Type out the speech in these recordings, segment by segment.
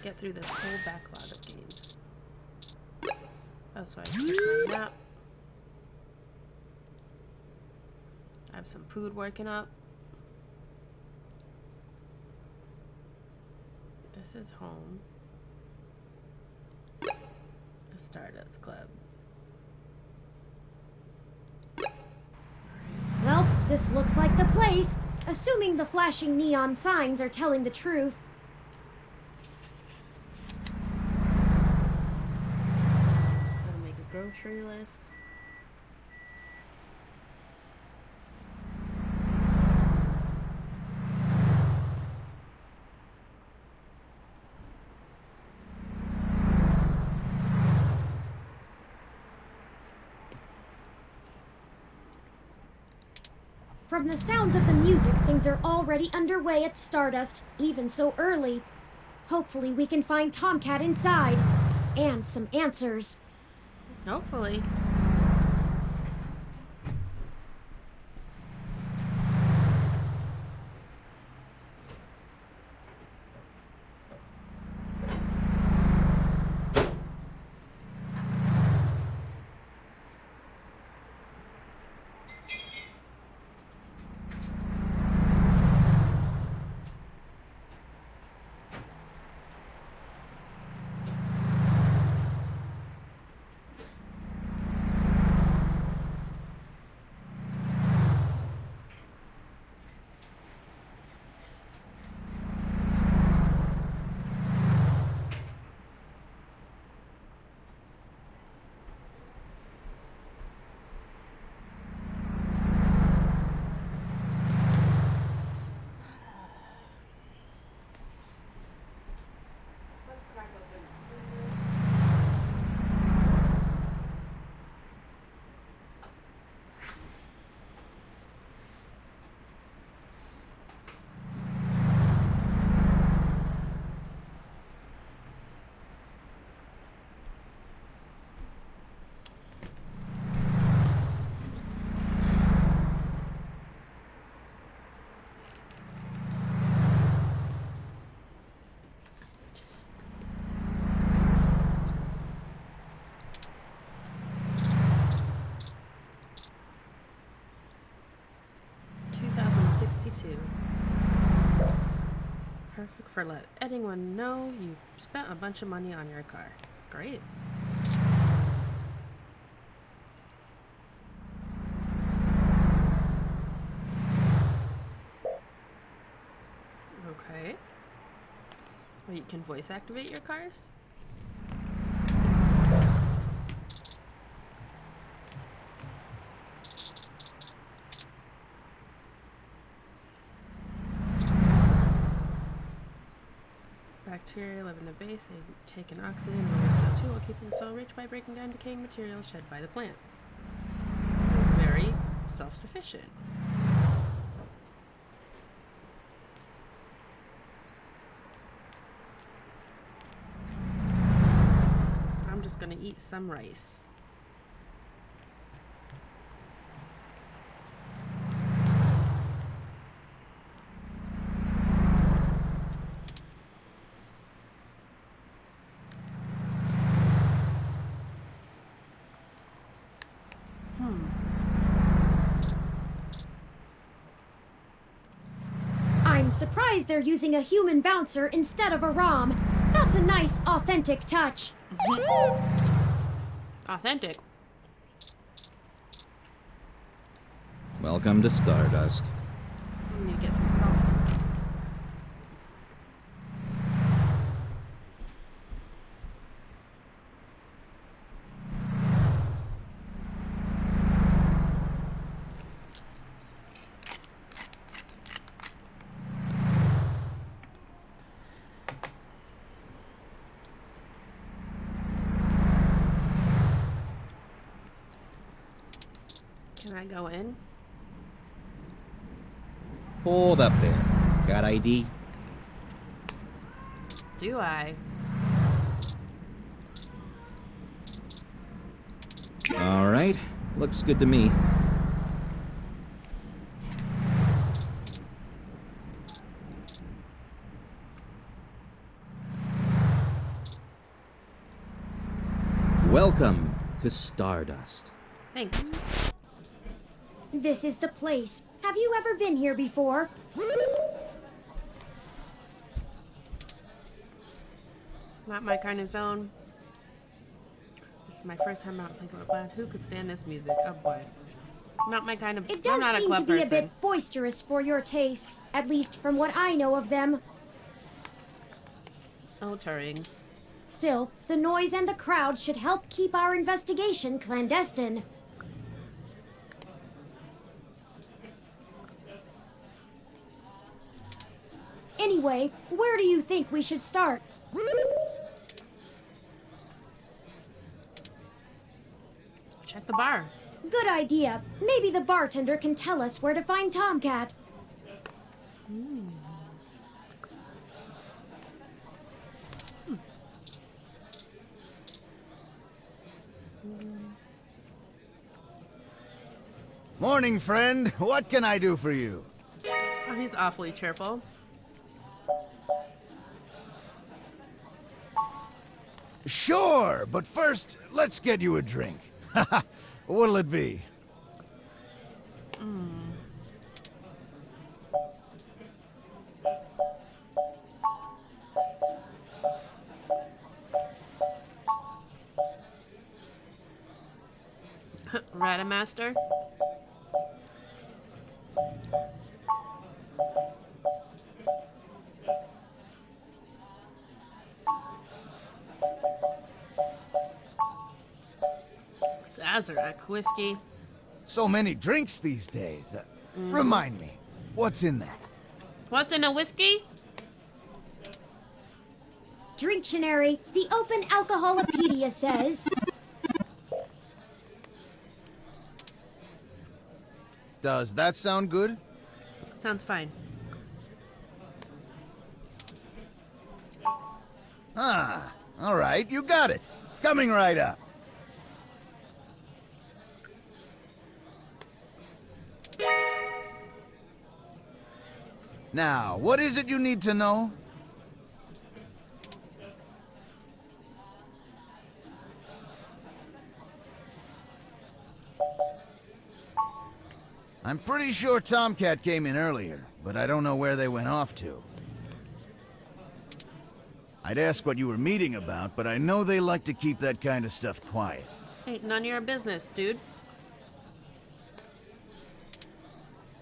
get through this whole backlog of games. Oh, so I checked my map. I have some food working up. This is home. The Stardust Club. Well, this looks like the place, assuming the flashing neon signs are telling the truth. Gotta make a grocery list. From the sounds of the music, things are already underway at Stardust, even so early. Hopefully we can find Tomcat inside, and some answers. Hopefully. Perfect for let anyone know you spent a bunch of money on your car. Great. Okay. Well, you can voice activate your cars? Bacteria live in the base. They take in oxygen and release CO2 while keeping the soil rich by breaking down decaying material shed by the plant. It's very self-sufficient. I'm just gonna eat some rice. I'm surprised they're using a human bouncer instead of a ROM. That's a nice, authentic touch. Authentic. Welcome to Stardust. I need to get some salt. Can I go in? Hold up there. Got ID? Do I? All right. Looks good to me. Welcome to Stardust. Thanks. This is the place. Have you ever been here before? Not my kind of zone. This is my first time out thinking about glad. Who could stand this music? Oh boy. Not my kind of. It I'm does not a seem to club be person. a bit boisterous for your tastes, at least from what I know of them. Oh, Turing. Still, the noise and the crowd should help keep our investigation clandestine. Anyway, where do you think we should start? Check the bar. Good idea. Maybe the bartender can tell us where to find Tomcat. Morning, friend. What can I do for you? Oh, he's awfully cheerful. Sure, but first, let's get you a drink. What'll it be? Radamaster. Sazerac whiskey. So many drinks these days. Remind me, what's in that? What's in a whiskey? Dictionary, the Open Alcoholopedia says. Does that sound good? Sounds fine. Ah, all right, you got it. Coming right up. Now, what is it you need to know? I'm pretty sure Tomcat came in earlier, but I don't know where they went off to. I'd ask what you were meeting about, but I know they like to keep that kind of stuff quiet. Ain't none of your business, dude.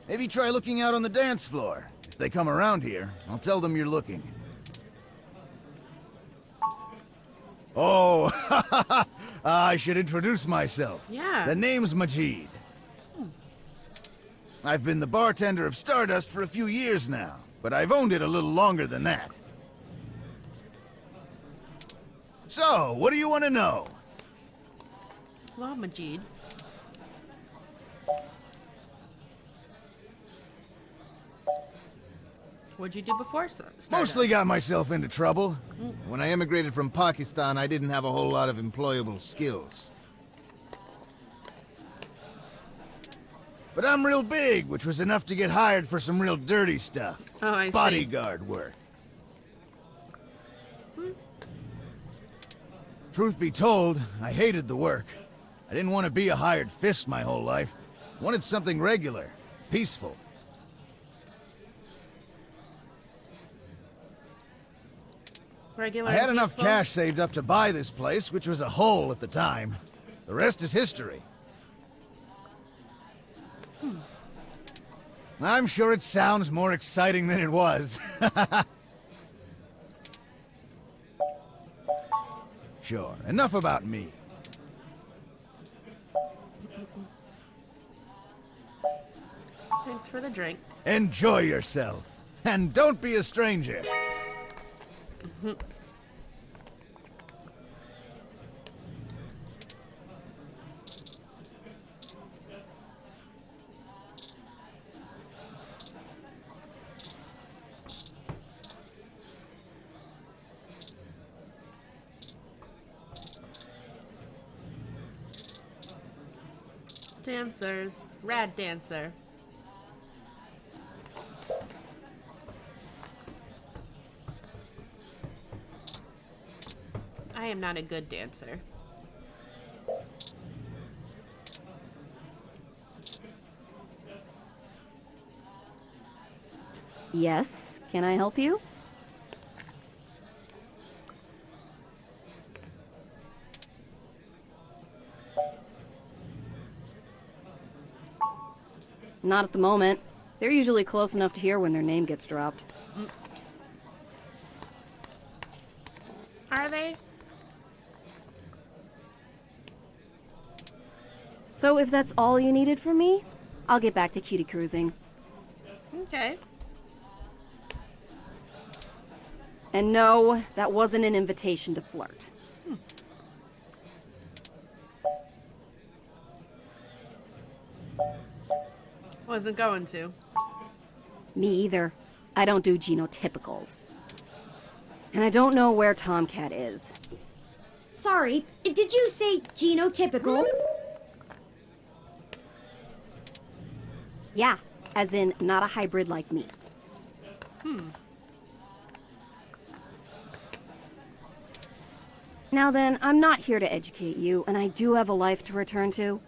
Maybe try looking out on the dance floor. If they come around here, I'll tell them you're looking. Oh, I should introduce myself. Yeah. The name's Majid. I've been the bartender of Stardust for a few years now, but I've owned it a little longer than that. So, what do you want to know? Law Majid. What'd you do before Stardust? Mostly got myself into trouble. When I emigrated from Pakistan, I didn't have a whole lot of employable skills. But I'm real big, which was enough to get hired for some real dirty stuff. Oh, I see. Bodyguard work. Truth be told, I hated the work. I didn't want to be a hired fist my whole life. Wanted something regular, peaceful. Regular I had and enough peaceful? cash saved up to buy this place, which was a hole at the time. The rest is history. I'm sure it sounds more exciting than it was. Sure, enough about me. Thanks for the drink. Enjoy yourself. And don't be a stranger. Dancers. Rad dancer. I am not a good dancer. Yes, can I help you? Not at the moment. They're usually close enough to hear when their name gets dropped. Are they? So if that's all you needed from me, I'll get back to cutie cruising. Okay. And no, that wasn't an invitation to flirt. Wasn't going to. Me either. I don't do genotypicals. And I don't know where Tomcat is. Sorry, did you say genotypical? Yeah, as in not a hybrid like me. Now then, I'm not here to educate you, and I do have a life to return to.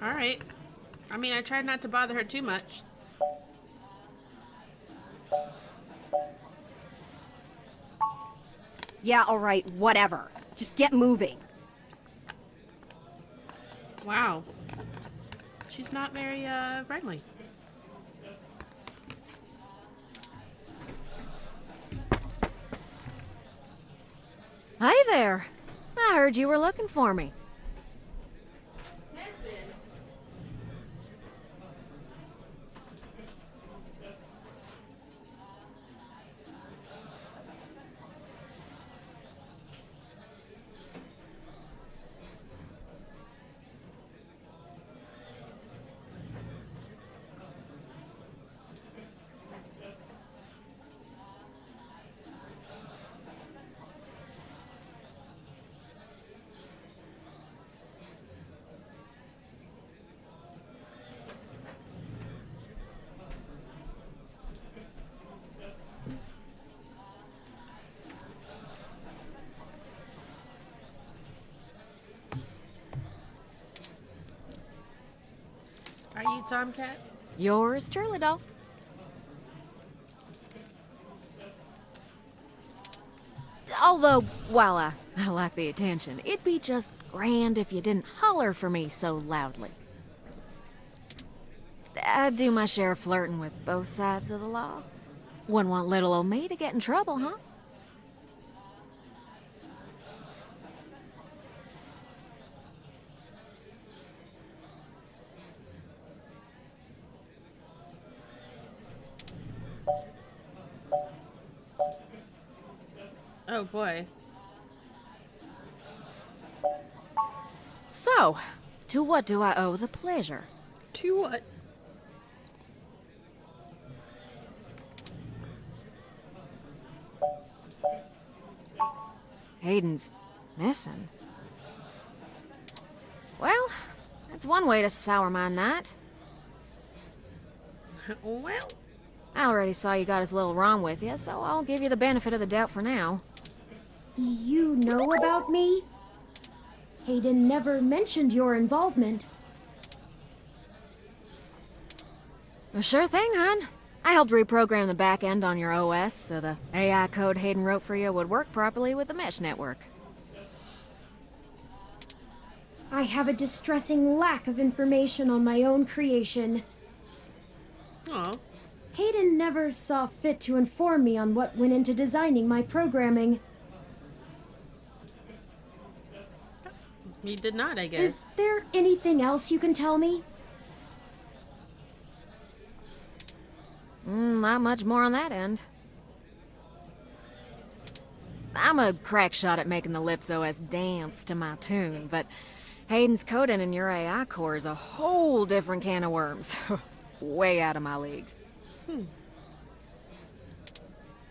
Alright. I mean, I tried not to bother her too much. Yeah, alright, whatever. Just get moving. Wow. She's not very, friendly. Hi there. I heard you were looking for me. Are you Tomcat? Yours truly, doll. Although, while I like the attention, it'd be just grand if you didn't holler for me so loudly. I do my share of flirting with both sides of the law. Wouldn't want little old me to get in trouble, huh? Oh boy. So, to what do I owe the pleasure? To what? Hayden's missing. Well, that's one way to sour my night. Well, I already saw you got his little ROM with you, so I'll give you the benefit of the doubt for now. You know about me? Hayden never mentioned your involvement. Well, sure thing, hon. I helped reprogram the back end on your OS so the AI code Hayden wrote for you would work properly with the mesh network. I have a distressing lack of information on my own creation. oh, Hayden never saw fit to inform me on what went into designing my programming. he did not, I guess. Is there anything else you can tell me? Not much more on that end. I'm a crack shot at making the Lips OS dance to my tune, but Hayden's coding in your AI core is a whole different can of worms. Way out of my league.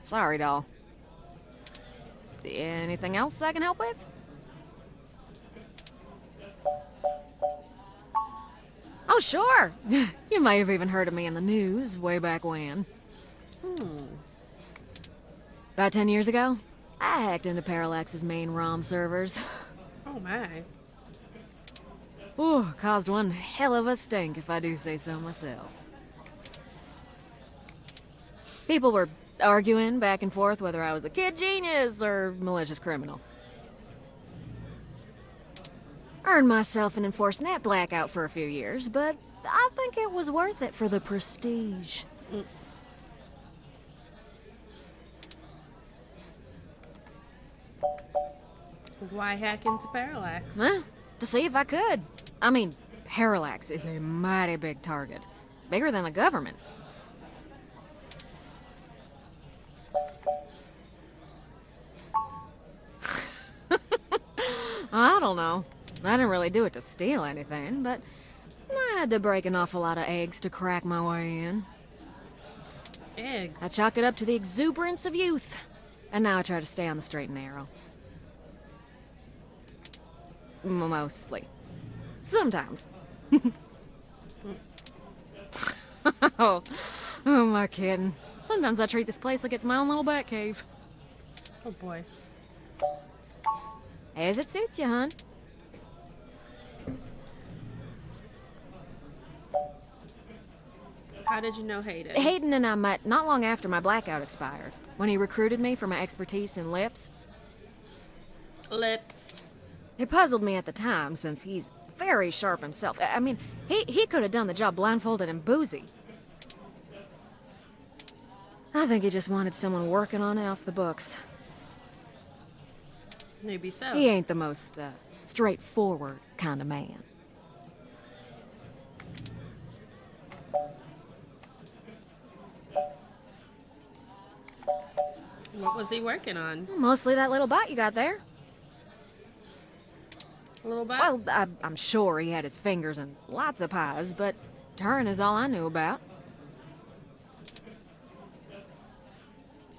Sorry, doll. Anything else I can help with? Oh, sure. You may have even heard of me in the news way back when. About 10 years ago, I hacked into Parallax's main ROM servers. Oh my. Ooh, caused one hell of a stink if I do say so myself. People were arguing back and forth whether I was a kid genius or malicious criminal. Earned myself an enforced net blackout for a few years, but I think it was worth it for the prestige. Why hack into Parallax? Huh? To see if I could. I mean, Parallax is a mighty big target. Bigger than the government. I don't know. I didn't really do it to steal anything, but I had to break an awful lot of eggs to crack my way in. Eggs. I chalk it up to the exuberance of youth. And now I try to stay on the straight and narrow. Mostly. Sometimes. Oh, who am I kidding? Sometimes I treat this place like it's my own little bat cave. Oh boy. As it suits you, hon. How did you know Hayden? Hayden and I met not long after my blackout expired, when he recruited me for my expertise in lips. Lips. It puzzled me at the time, since he's very sharp himself. I mean, he could have done the job blindfolded and boozy. I think he just wanted someone working on it off the books. Maybe so. He ain't the most, straightforward kind of man. What was he working on? Mostly that little bot you got there. A little bit? Well, I'm sure he had his fingers in lots of pies, but Turin is all I knew about.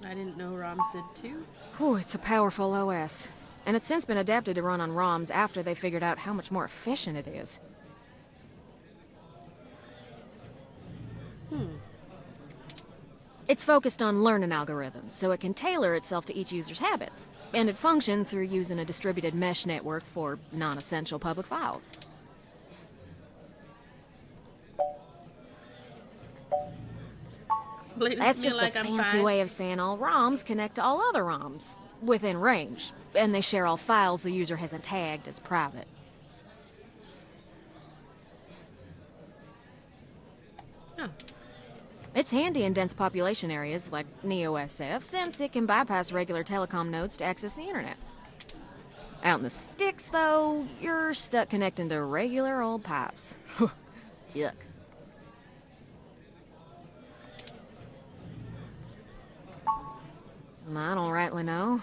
I didn't know ROMs did too. Whew, it's a powerful OS. And it's since been adapted to run on ROMs after they figured out how much more efficient it is. It's focused on learning algorithms, so it can tailor itself to each user's habits. And it functions through using a distributed mesh network for non-essential public files. Explain it That's to me just like a I'm fancy five. way of saying all ROMs connect to all other ROMs, within range, and they share all files the user hasn't tagged as private. Oh. It's handy in dense population areas like NeoSF, since it can bypass regular telecom nodes to access the internet. Out in the sticks, though, you're stuck connecting to regular old pipes. Yuck. I don't rightly know.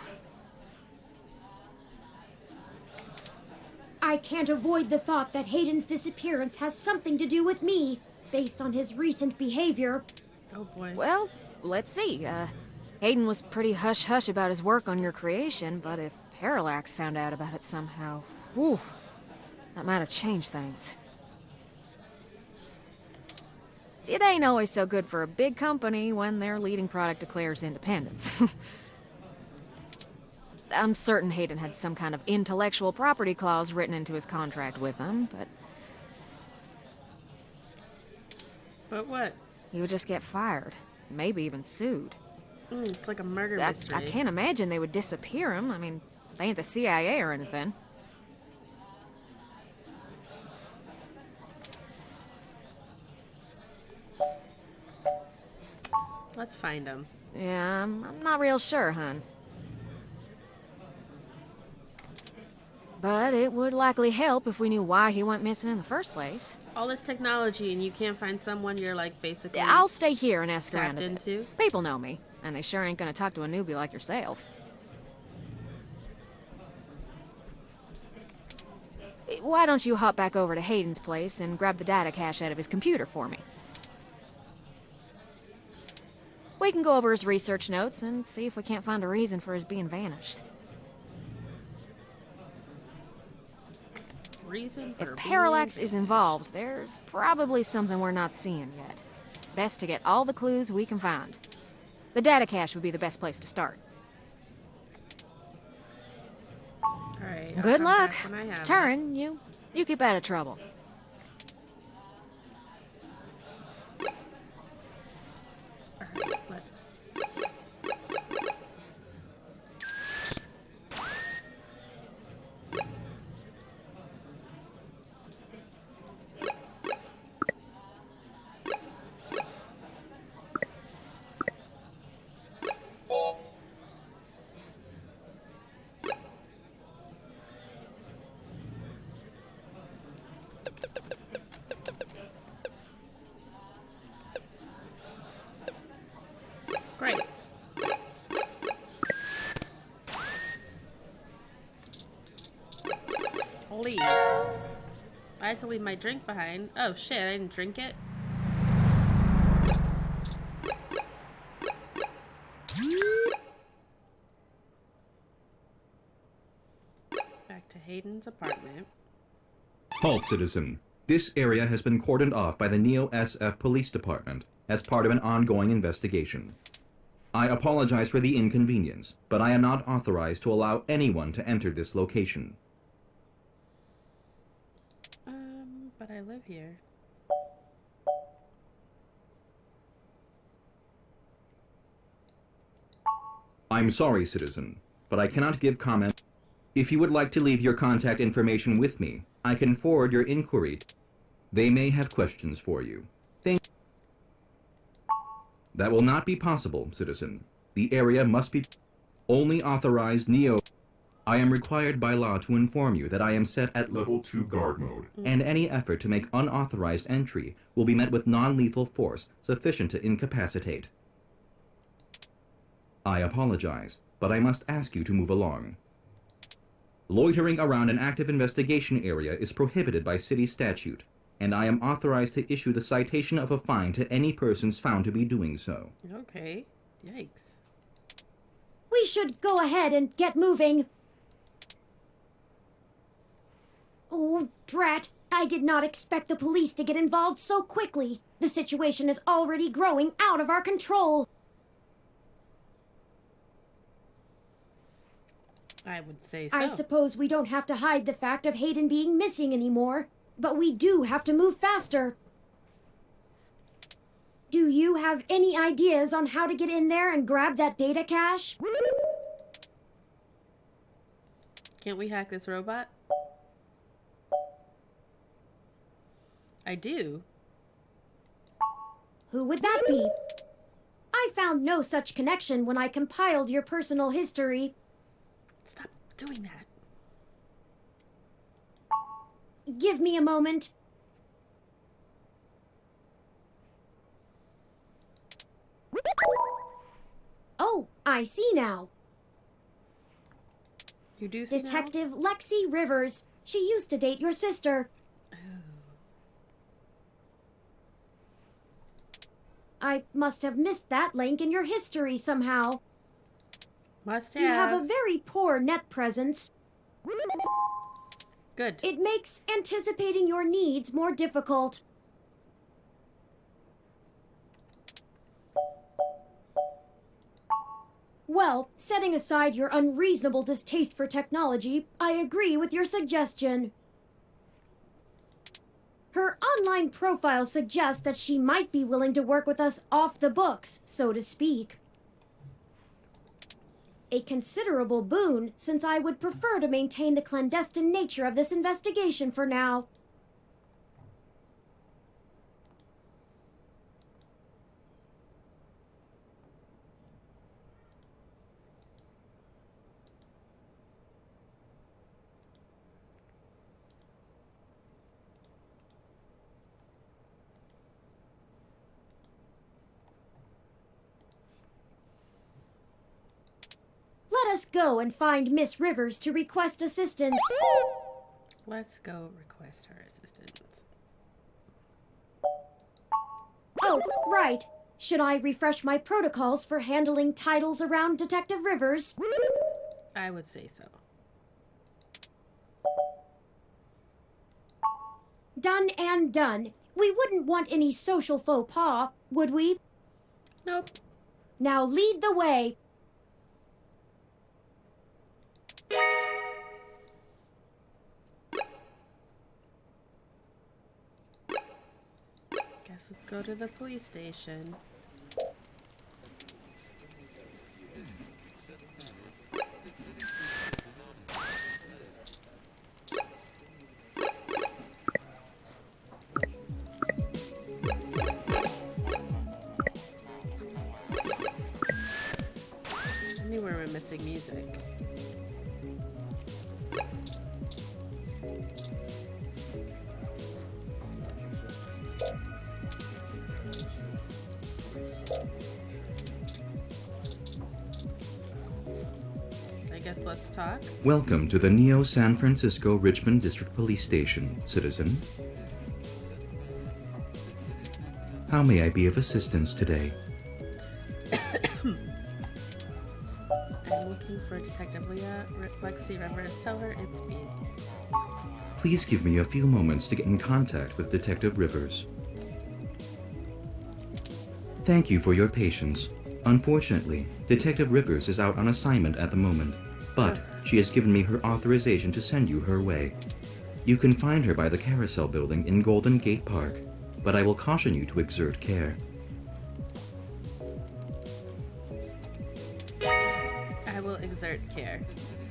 I can't avoid the thought that Hayden's disappearance has something to do with me, based on his recent behavior. Oh boy. Well, let's see. Hayden was pretty hush-hush about his work on your creation, but if Parallax found out about it somehow, whew, that might have changed things. It ain't always so good for a big company when their leading product declares independence. I'm certain Hayden had some kind of intellectual property clause written into his contract with them, but But what? he would just get fired, maybe even sued. It's like a murder I mystery. can't imagine they would disappear him. I mean, they ain't the CIA or anything. Let's find him. Yeah, I'm not real sure, hon. But it would likely help if we knew why he went missing in the first place. All this technology and you can't find someone you're like basically I'll stay here and ask around tapped a bit. into. People know me, and they sure ain't gonna talk to a newbie like yourself. Why don't you hop back over to Hayden's place and grab the data cache out of his computer for me? We can go over his research notes and see if we can't find a reason for his being vanished. Reason for If Parallax being is involved, there's probably something we're not seeing yet. Best to get all the clues we can find. The data cache would be the best place to start. All right. I'll Good come luck. back when I have it. Turin, you You keep out of trouble. Alright, let's. Great. Leave. I had to leave my drink behind. Oh shit, I didn't drink it. Back to Hayden's apartment. Halt, citizen. This area has been cordoned off by the Neo-SF Police Department as part of an ongoing investigation. I apologize for the inconvenience, but I am not authorized to allow anyone to enter this location. But I live here. I'm sorry, citizen, but I cannot give comment. If you would like to leave your contact information with me, I can forward your inquiry. They may have questions for you. That will not be possible, citizen. The area must be only authorized Neo. I am required by law to inform you that I am set at Level 2 guard mode. and any effort to make unauthorized entry will be met with non-lethal force sufficient to incapacitate. I apologize, but I must ask you to move along. Loitering around an active investigation area is prohibited by city statute, and I am authorized to issue the citation of a fine to any persons found to be doing so. Okay. Yikes. We should go ahead and get moving. Oh, drat. I did not expect the police to get involved so quickly. The situation is already growing out of our control. I would say so. I suppose we don't have to hide the fact of Hayden being missing anymore, but we do have to move faster. Do you have any ideas on how to get in there and grab that data cache? Can't we hack this robot? I do. Who would that be? I found no such connection when I compiled your personal history. Stop doing that. Give me a moment. Oh, I see now. You do see now? Detective Lexi Rivers. She used to date your sister. I must have missed that link in your history somehow. Must You have have. a very poor net presence. Good. It makes anticipating your needs more difficult. Well, setting aside your unreasonable distaste for technology, I agree with your suggestion. Her online profile suggests that she might be willing to work with us off the books, so to speak. A considerable boon, since I would prefer to maintain the clandestine nature of this investigation for now. Let us go and find Miss Rivers to request assistance. Let's go request her assistance. Oh, right. Should I refresh my protocols for handling titles around Detective Rivers? I would say so. Done and done. We wouldn't want any social faux pas, would we? Nope. Now lead the way. Guess let's go to the police station. Anywhere we're missing music. I guess let's talk. Welcome to the Neo San Francisco Richmond District Police Station, citizen. How may I be of assistance today? I'm looking for Detective Leah. Lexi Rivers. Tell her it's me. Please give me a few moments to get in contact with Detective Rivers. Thank you for your patience. Unfortunately, Detective Rivers is out on assignment at the moment, but she has given me her authorization to send you her way. You can find her by the Carousel Building in Golden Gate Park, but I will caution you to exert care. I will exert care.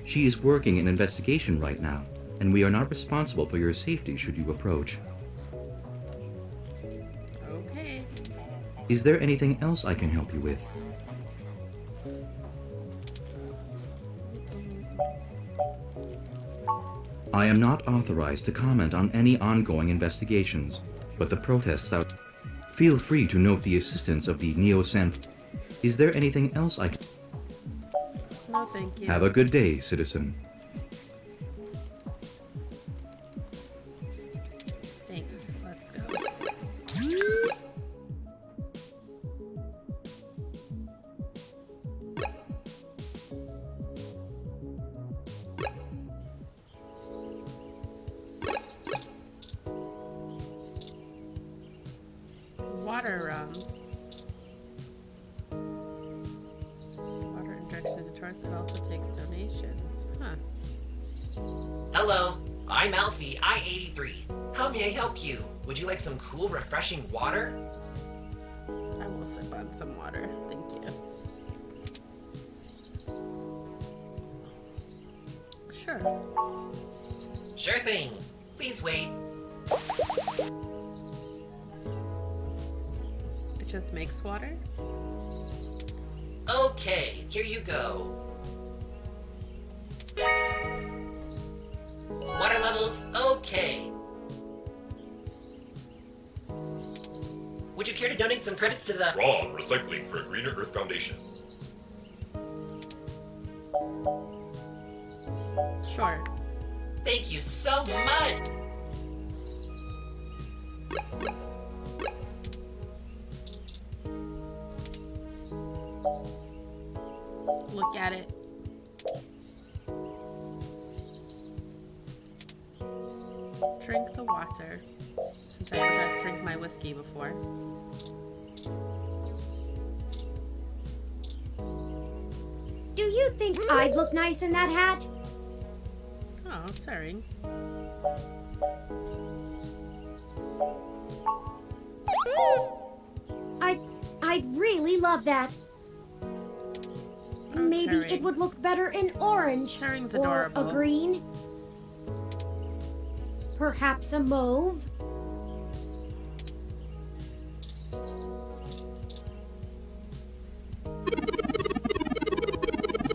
She is working an investigation right now, and we are not responsible for your safety should you approach. Okay. Is there anything else I can help you with? I am not authorized to comment on any ongoing investigations, but the protests out. Feel free to note the assistance of the Neo San. Is there anything else I can? No, thank you. Have a good day, citizen. Thanks. Let's go. Water water injection Detroit. It also takes donations. Huh. Hello, I'm Alfie, I-83. How may I help you? Would you like some cool, refreshing water? I will sip on some water. Thank you. Sure. Sure thing. Please wait. It just makes water? Okay, here you go. Water levels, okay. Would you care to donate some credits to the Raw Recycling for a Greener Earth Foundation. Sure. Thank you so much! Look at it. Drink the water. Since I forgot to drink my whiskey before. Do you think I'd look nice in that hat? Oh, sorry. I'd really love that. Oh, Maybe Turing. it would look better in orange. Turing's or adorable. a green. Perhaps a mauve.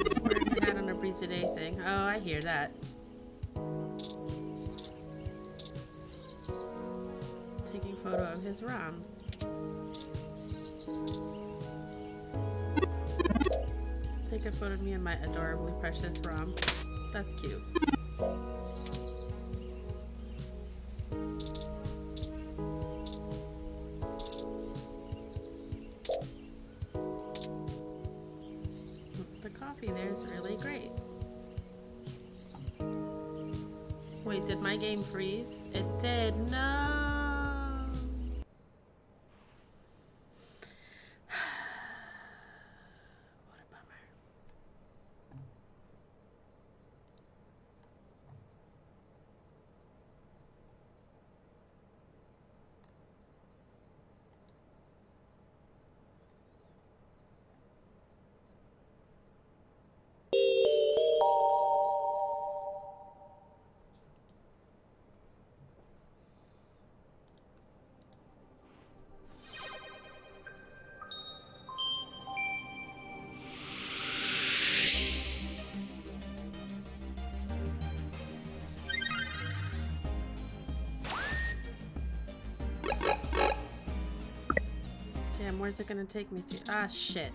Just wearing your hat on a breeze today thing. Oh, I hear that. Taking photo of his ROM. Take a photo of me and my adorably precious ROM. That's cute. The coffee there is really great. Wait, did my game freeze? It did. No. What a bummer. Damn, where's it gonna take me to? Ah, shit.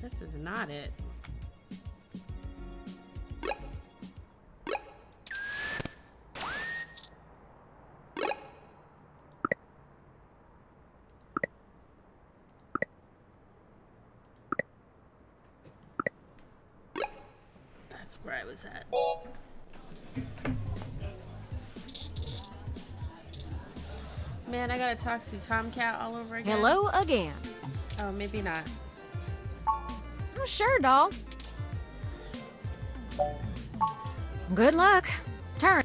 This is not it. That's where I was at. Man, I gotta talk to Tomcat all over again. Hello again. Oh, maybe not. Oh, sure, doll. Good luck. Turn.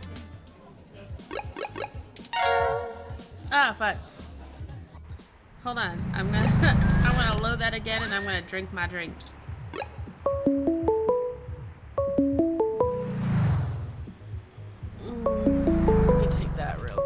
Ah, fuck. Hold on. I'm gonna load that again and I'm gonna drink my drink. Let me take that real.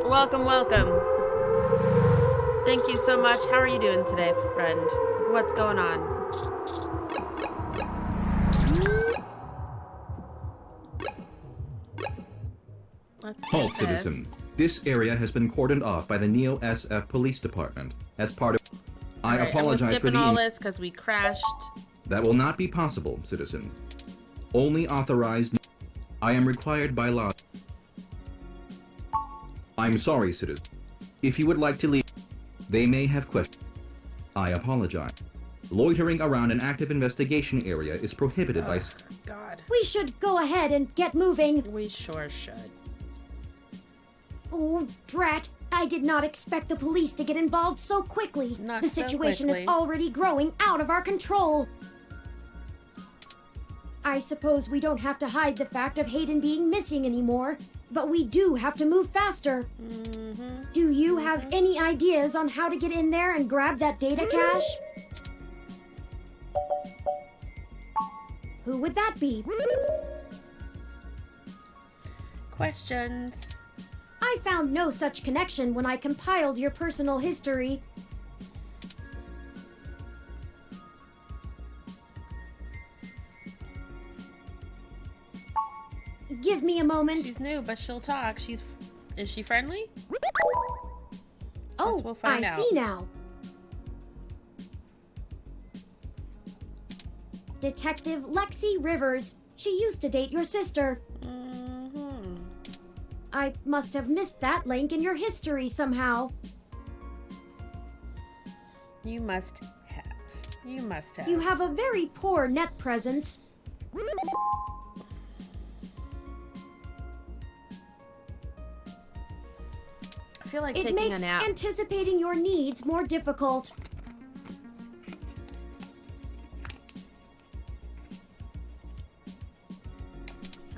Welcome, welcome. Thank you so much. How are you doing today, friend? What's going on? Let's Halt, do this. citizen. This area has been cordoned off by the Neo SF Police Department as part of. I Alright, apologize and for we're the. skipping all this because we crashed. That will not be possible, citizen. Only authorized. I am required by law. I'm sorry, citizen. If you would like to leave, they may have questions. I apologize. Loitering around an active investigation area is prohibited by. God, We should go ahead and get moving. we sure should. Oh, drat. I did not expect the police to get involved so quickly. Not The so situation quickly. is already growing out of our control. I suppose we don't have to hide the fact of Hayden being missing anymore, but we do have to move faster. Do you have any ideas on how to get in there and grab that data cache? Who would that be? Questions. I found no such connection when I compiled your personal history. Give me a moment. She's new, but she'll talk. Is she friendly? Oh, we'll find I out. see now. Detective Lexi Rivers. She used to date your sister. I must have missed that link in your history somehow. You must have. You must have. You have a very poor net presence. I feel like It taking a makes nap. anticipating your needs more difficult.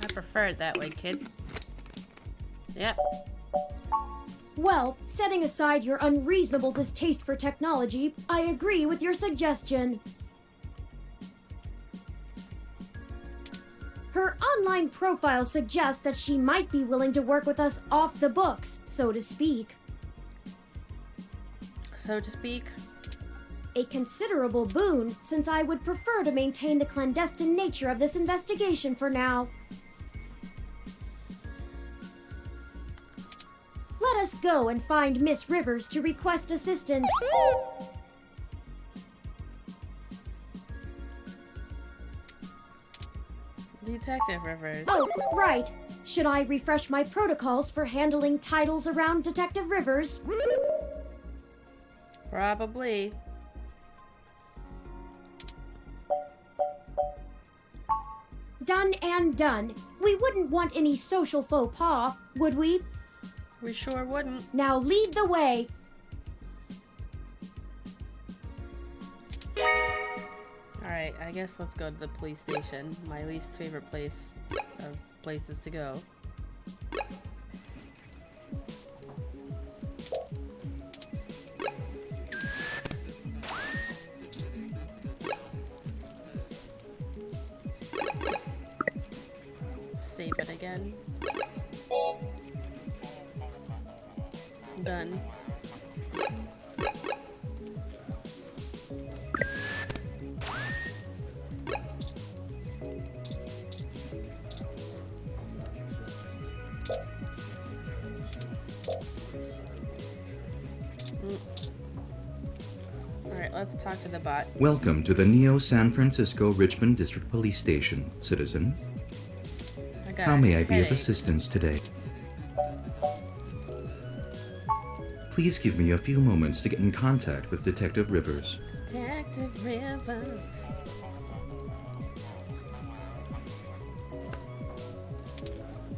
I prefer it that way, kid. Yep. Well, setting aside your unreasonable distaste for technology, I agree with your suggestion. Her online profile suggests that she might be willing to work with us off the books, so to speak. So to speak. A considerable boon, since I would prefer to maintain the clandestine nature of this investigation for now. us go and find Miss Rivers to request assistance. Detective Rivers. Oh, right. Should I refresh my protocols for handling titles around Detective Rivers? Probably. Done and done. We wouldn't want any social faux pas, would we? We sure wouldn't. Now lead the way. Alright, I guess let's go to the police station. My least favorite place of places to go. Save it again. Done. Alright, let's talk to the bot. Welcome to the Neo San Francisco Richmond District Police Station, citizen. I got How may I be of headache. assistance today? Please give me a few moments to get in contact with Detective Rivers. Detective Rivers.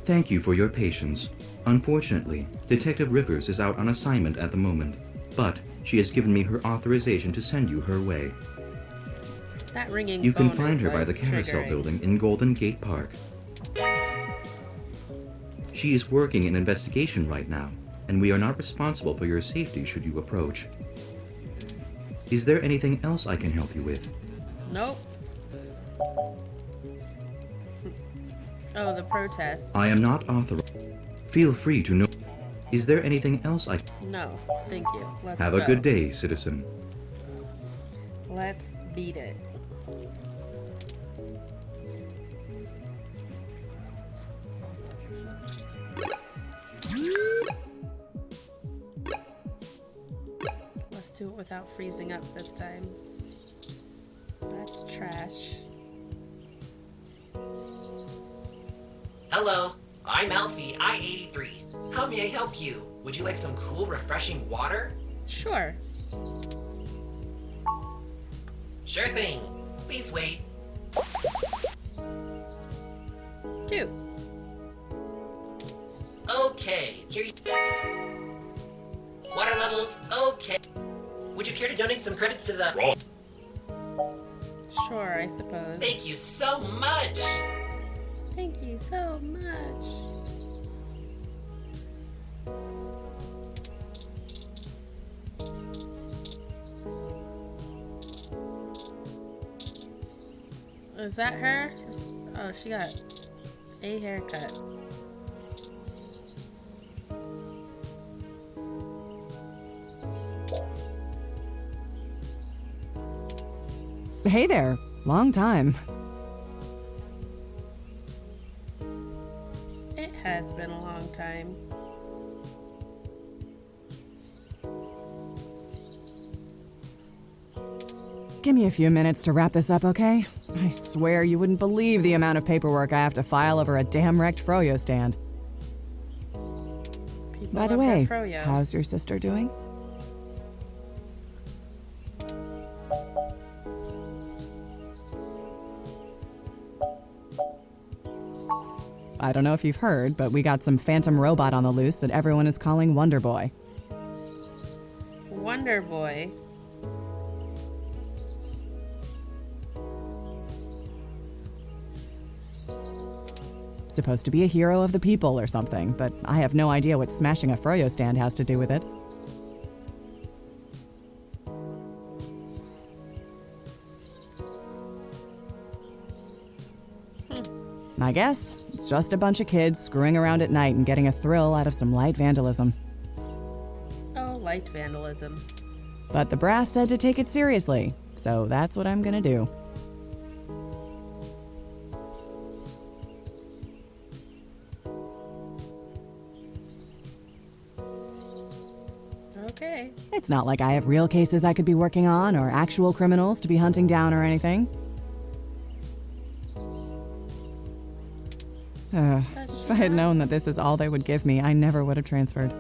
Thank you for your patience. Unfortunately, Detective Rivers is out on assignment at the moment, but she has given me her authorization to send you her way. That ringing You can phone find is, her by like, the Carousel triggering. building in Golden Gate Park. She is working an investigation right now, and we are not responsible for your safety should you approach. Is there anything else I can help you with? Nope. Oh, the protest. I am not authorized. Feel free to know. Is there anything else I... No, thank you. Let's Have go. a good day, citizen. Let's beat it. Let's do it without freezing up this time. That's trash. Hello, I'm Alfie, I-83. How may I help you? Would you like some cool, refreshing water? Sure. Sure thing. Please wait. Cute. Okay, here you... Water levels, okay. Would you care to donate some credits to the... Wrong. Sure, I suppose. Thank you so much! Thank you so much. Is that her? Oh, she got a haircut. Hey there. Long time. It has been a long time. Give me a few minutes to wrap this up, okay? I swear you wouldn't believe the amount of paperwork I have to file over a damn wrecked Froyo stand. People By the love way, that froyo. how's your sister doing? I don't know if you've heard, but we got some phantom robot on the loose that everyone is calling Wonder Boy. Wonder Boy. Supposed to be a hero of the people or something, but I have no idea what smashing a Froyo stand has to do with it. I guess it's just a bunch of kids screwing around at night and getting a thrill out of some light vandalism. Oh, light vandalism. But the brass said to take it seriously, so that's what I'm gonna do. Okay. It's not like I have real cases I could be working on or actual criminals to be hunting down or anything. If I had known that this is all they would give me, I never would have transferred.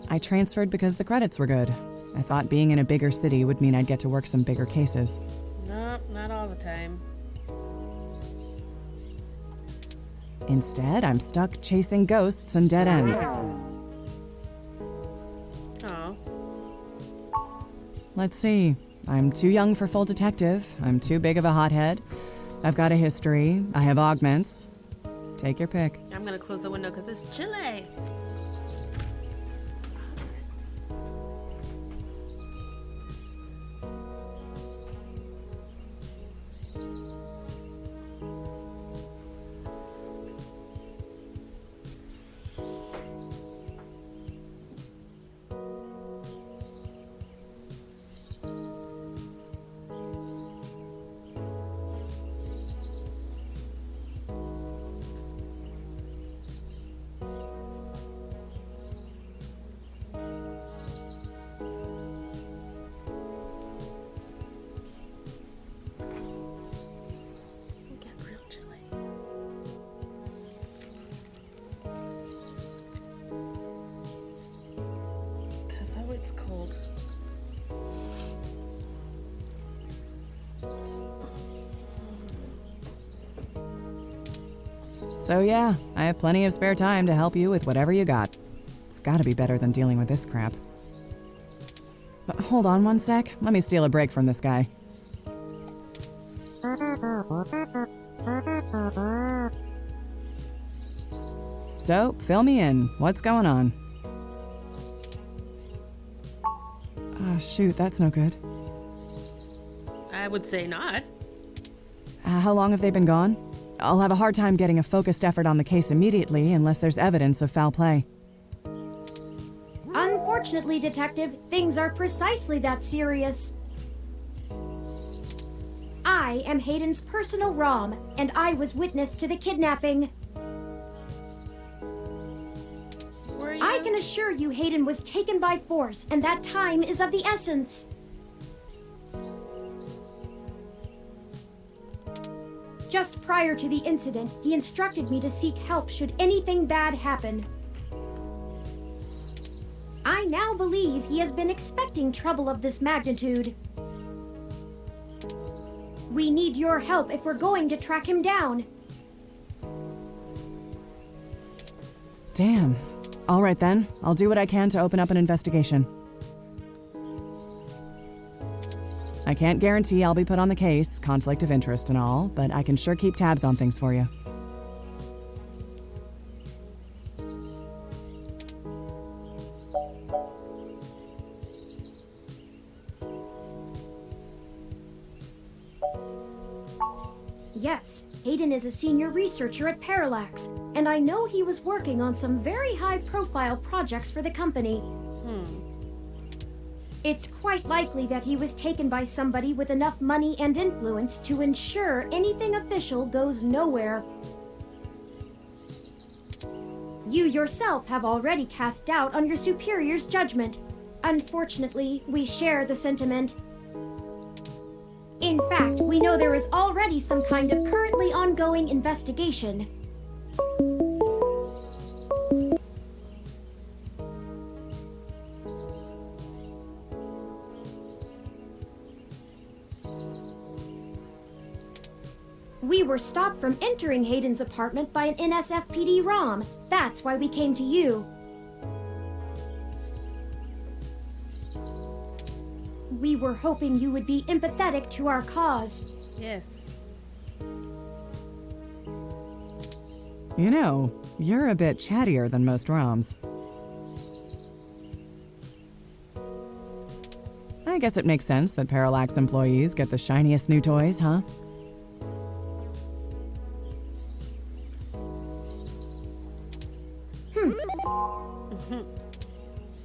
I transferred because the credits were good. I thought being in a bigger city would mean I'd get to work some bigger cases. Nope, not all the time. Instead, I'm stuck chasing ghosts and dead ends. Oh. Let's see. I'm too young for full detective. I'm too big of a hothead. I've got a history. I have augments. Take your pick. I'm gonna close the window because it's chilly. It's cold. So yeah, I have plenty of spare time to help you with whatever you got. It's gotta be better than dealing with this crap. But hold on one sec. Let me steal a break from this guy. So, fill me in. What's going on? Oh, shoot, that's no good. I would say not. How long have they been gone? I'll have a hard time getting a focused effort on the case immediately unless there's evidence of foul play. Unfortunately, Detective, things are precisely that serious. I am Hayden's personal ROM, and I was witness to the kidnapping. Were you? I can assure you Hayden was taken by force, and that time is of the essence. Just prior to the incident, he instructed me to seek help should anything bad happen. I now believe he has been expecting trouble of this magnitude. We need your help if we're going to track him down. Damn. All right then, I'll do what I can to open up an investigation. I can't guarantee I'll be put on the case, conflict of interest and all, but I can sure keep tabs on things for you. Yes, Hayden is a senior researcher at Parallax, and I know he was working on some very high-profile projects for the company. It's quite likely that he was taken by somebody with enough money and influence to ensure anything official goes nowhere. You yourself have already cast doubt on your superior's judgment. Unfortunately, we share the sentiment. In fact, we know there is already some kind of currently ongoing investigation. We were stopped from entering Hayden's apartment by an NSFPD ROM. That's why we came to you. We were hoping you would be empathetic to our cause. Yes. You know, you're a bit chattier than most ROMs. I guess it makes sense that Parallax employees get the shiniest new toys, huh?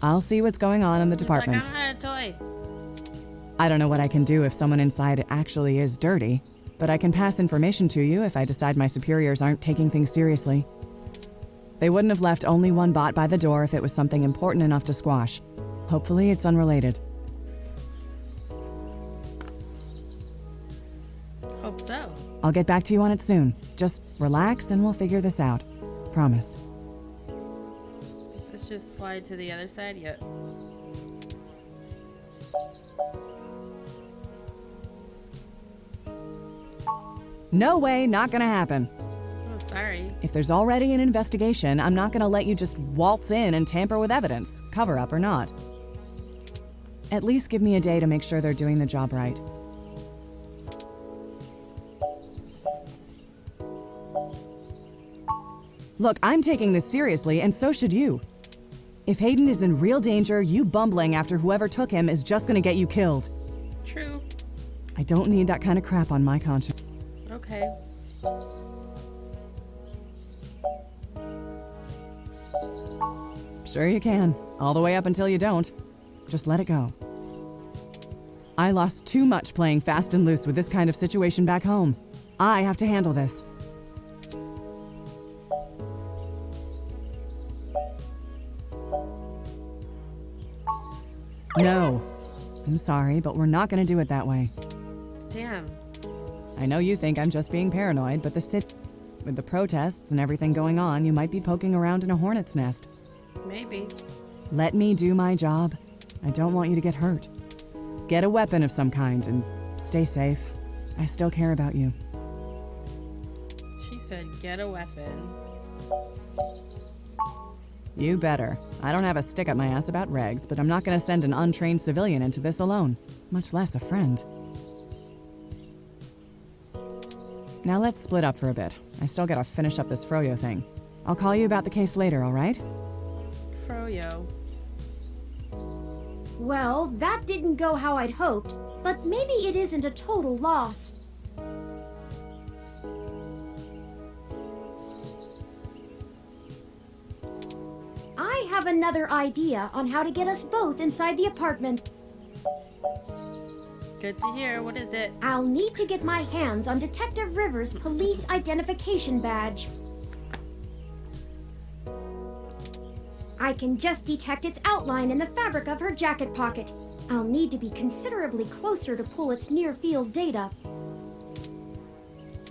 I'll see what's going on in the department. It's like, I had a toy. I don't know what I can do if someone inside actually is dirty. but I can pass information to you if I decide my superiors aren't taking things seriously. They wouldn't have left only one bot by the door if it was something important enough to squash. Hopefully it's unrelated. Hope so. I'll get back to you on it soon. Just relax and we'll figure this out. Promise. Let's just slide to the other side. Yep. No way, not gonna happen. Oh, sorry. If there's already an investigation, I'm not gonna let you just waltz in and tamper with evidence, cover up or not. At least give me a day to make sure they're doing the job right. Look, I'm taking this seriously, and so should you. If Hayden is in real danger, you bumbling after whoever took him is just gonna get you killed. True. I don't need that kind of crap on my conscience. Okay. Sure you can. All the way up until you don't. Just let it go. I lost too much playing fast and loose with this kind of situation back home. I have to handle this. No. I'm sorry, but we're not gonna do it that way. Damn. I know you think I'm just being paranoid, but with the protests and everything going on, you might be poking around in a hornet's nest. Maybe. Let me do my job. I don't want you to get hurt. Get a weapon of some kind and stay safe. I still care about you. She said, get a weapon. You better. I don't have a stick up my ass about regs, but I'm not gonna send an untrained civilian into this alone, much less a friend. Now let's split up for a bit. I still gotta finish up this Froyo thing. I'll call you about the case later, alright? Froyo. Well, that didn't go how I'd hoped, but maybe it isn't a total loss. I have another idea on how to get us both inside the apartment. Good to hear. What is it? I'll need to get my hands on Detective Rivers' police identification badge. I can just detect its outline in the fabric of her jacket pocket. I'll need to be considerably closer to pull its near-field data.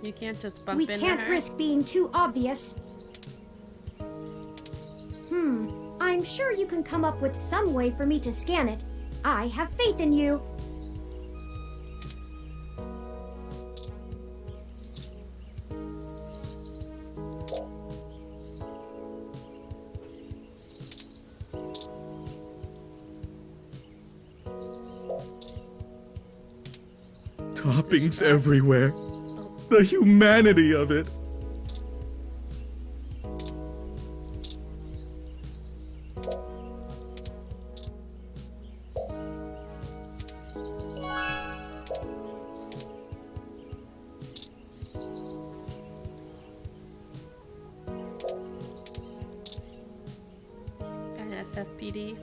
You can't just bump We into can't her? risk being too obvious. I'm sure you can come up with some way for me to scan it. I have faith in you. Toppings everywhere. The humanity of it. SFPD.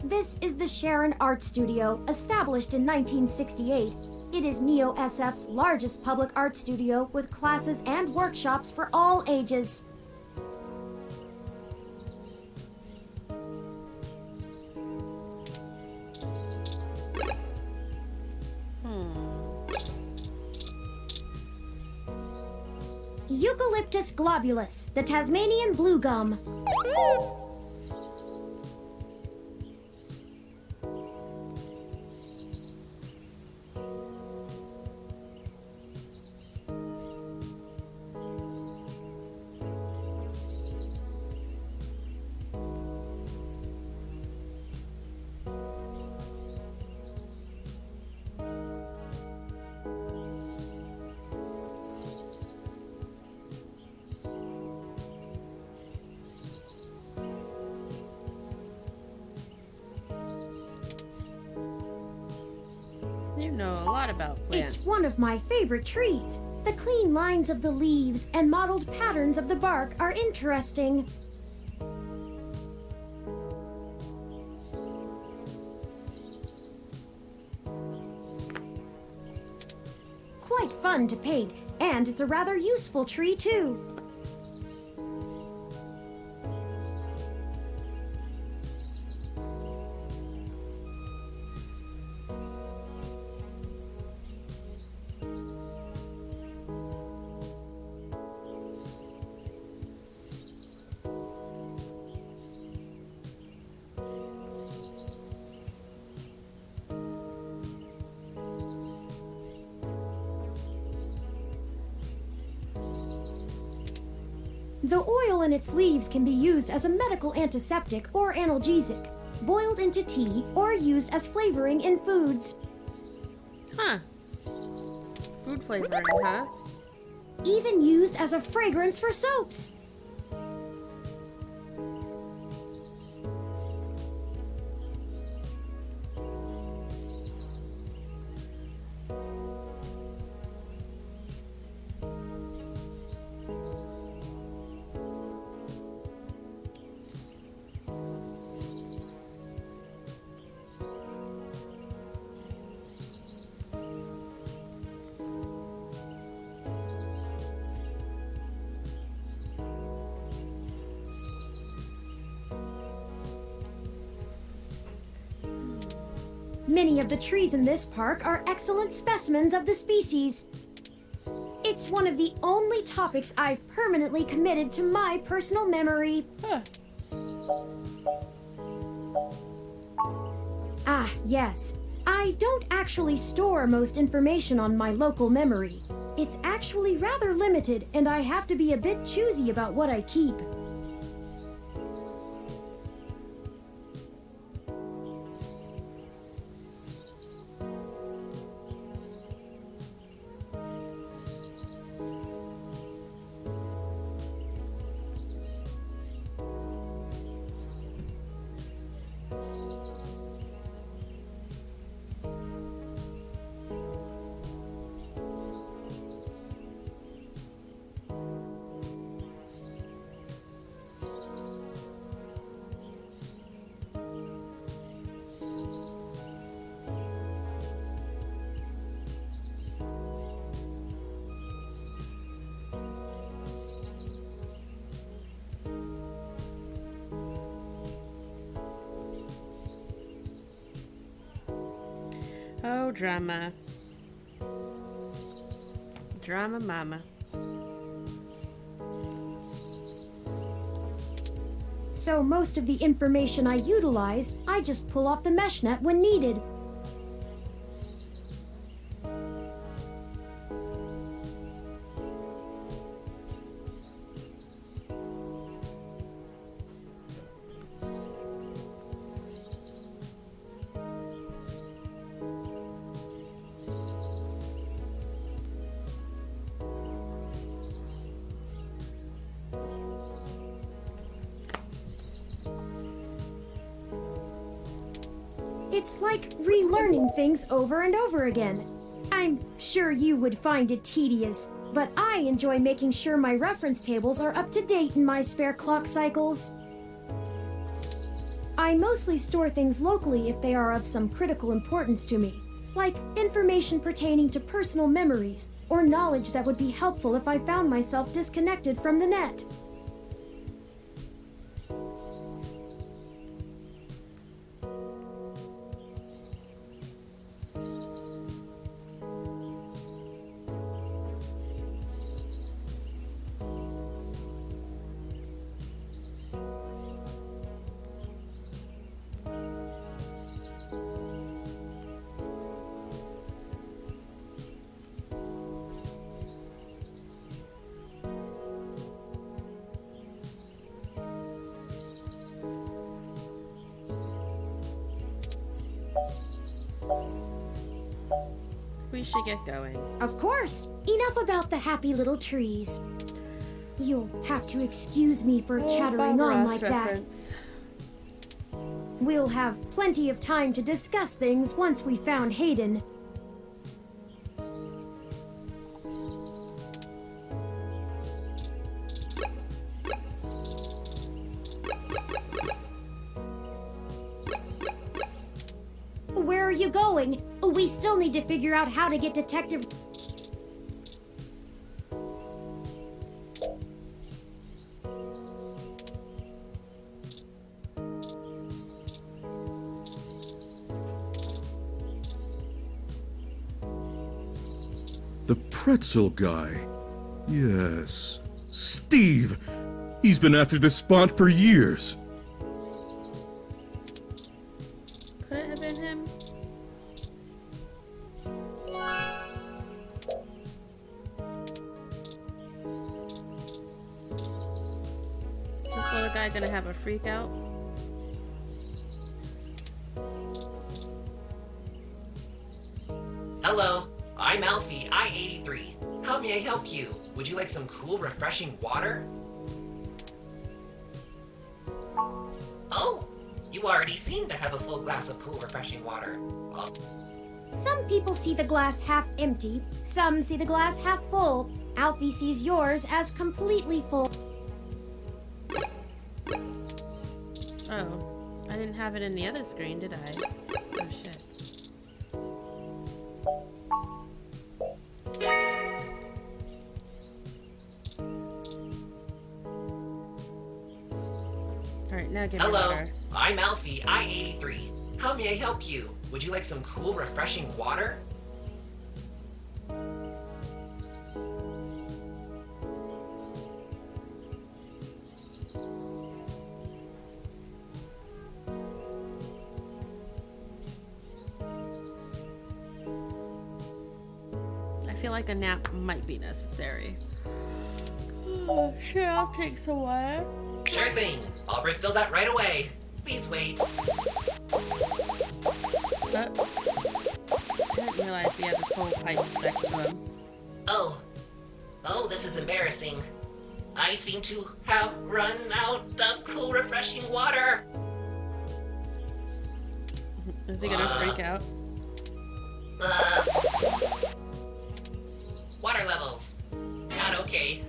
This is the Sharon Art Studio, established in 1968. It is Neo SF's largest public art studio with classes and workshops for all ages. Eucalyptus globulus, the Tasmanian blue gum. You know a lot about plants. It's one of my favorite trees. The clean lines of the leaves and mottled patterns of the bark are interesting. fun to paint, and it's a rather useful tree, too. The oil in its leaves can be used as a medical antiseptic or analgesic, boiled into tea, or used as flavoring in foods. Huh. Food flavoring, huh? Even used as a fragrance for soaps. Many of the trees in this park are excellent specimens of the species. It's one of the only topics I've permanently committed to my personal memory. Huh. Ah, yes. I don't actually store most information on my local memory. It's actually rather limited, and I have to be a bit choosy about what I keep. Oh, drama. Drama mama. So most of the information I utilize, I just pull off the mesh net when needed. It's like relearning things over and over again. I'm sure you would find it tedious, but I enjoy making sure my reference tables are up to date in my spare clock cycles. I mostly store things locally if they are of some critical importance to me, like information pertaining to personal memories or knowledge that would be helpful if I found myself disconnected from the net. We should get going. Of course. Enough about the happy little trees. You'll have to excuse me for chattering Bob on Ross like reference. that. We'll have plenty of time to discuss things once we found Hayden. Where are you going? We still need to figure out how to get Detective... The pretzel guy. Yes. Steve! He's been after this spot for years. Could it have been him? Is this little guy gonna have a freak out? Hello, I'm Alfie, I-83. How may I help you? Would you like some cool, refreshing water? Oh, you already seem to have a full glass of cool, refreshing water. Oh, Some people see the glass half empty, some see the glass half full. Alfie sees yours as completely full. Oh, I didn't have it in the other screen, did I? Oh shit. Alright, now give me hello, water. I'm Alfie, I-83. How may I help you? Would you like some cool, refreshing water? I feel like a nap might be necessary. Oh, sure, I'll take some water. Sure thing. I'll refill that right away. Please wait. I didn't realize we had this whole pipe stuck to him. Oh, this is embarrassing. I seem to have run out of cool, refreshing water. Is he gonna freak out? Water levels. Not okay.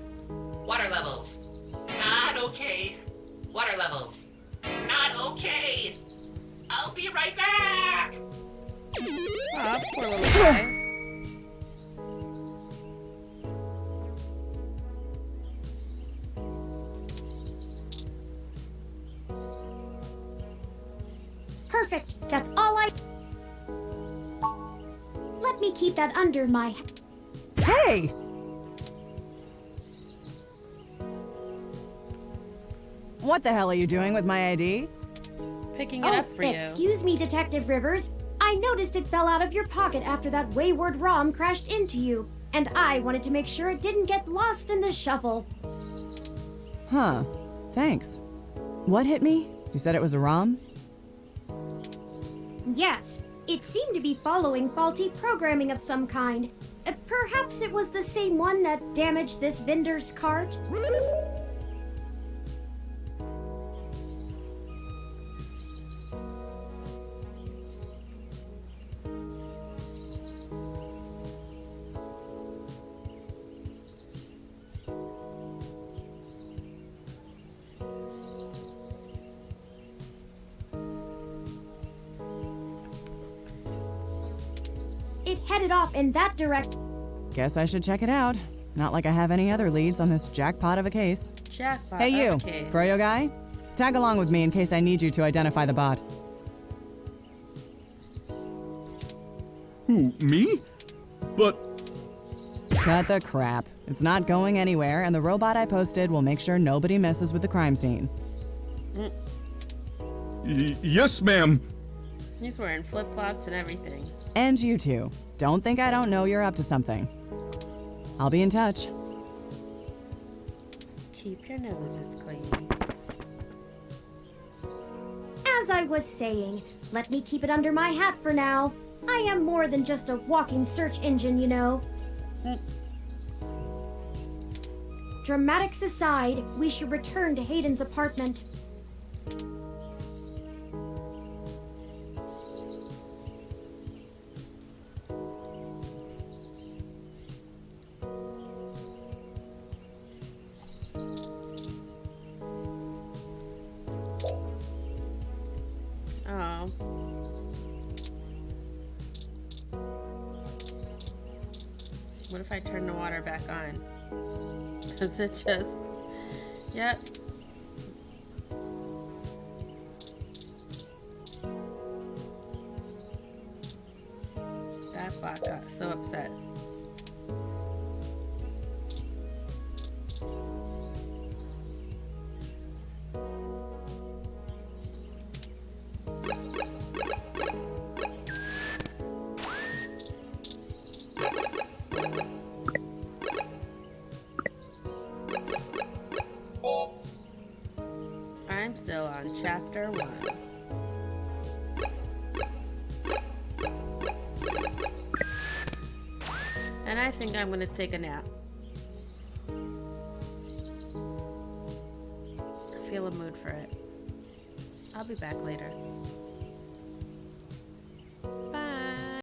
Water levels. Not okay. Water levels. Not okay. I'll be right back. Aw, poor little guy. Perfect. That's all I. Let me keep that under my. Hey! What the hell are you doing with my ID? Picking it up for you. Excuse me, Detective Rivers. I noticed it fell out of your pocket after that wayward ROM crashed into you, and I wanted to make sure it didn't get lost in the shuffle. Huh. Thanks. What hit me? You said it was a ROM? Yes, it seemed to be following faulty programming of some kind. Perhaps it was the same one that damaged this vendor's cart? It headed off in that direction. Guess I should check it out. Not like I have any other leads on this jackpot of a case. Jackpot. Hey you, Okay. Froyo guy? Tag along with me in case I need you to identify the bot. Who, me? But Cut the crap. It's not going anywhere, and the robot I posted will make sure nobody messes with the crime scene. yes, ma'am. He's wearing flip-flops and everything. And you two. Don't think I don't know you're up to something. I'll be in touch. Keep your noses clean. As I was saying, let me keep it under my hat for now. I am more than just a walking search engine, you know. Dramatics aside, we should return to Hayden's apartment. Oh. What if I turn the water back on? Does it just... Yep. That bot got so upset. I'm still on chapter 1. And I think I'm gonna take a nap. I feel a mood for it. I'll be back later.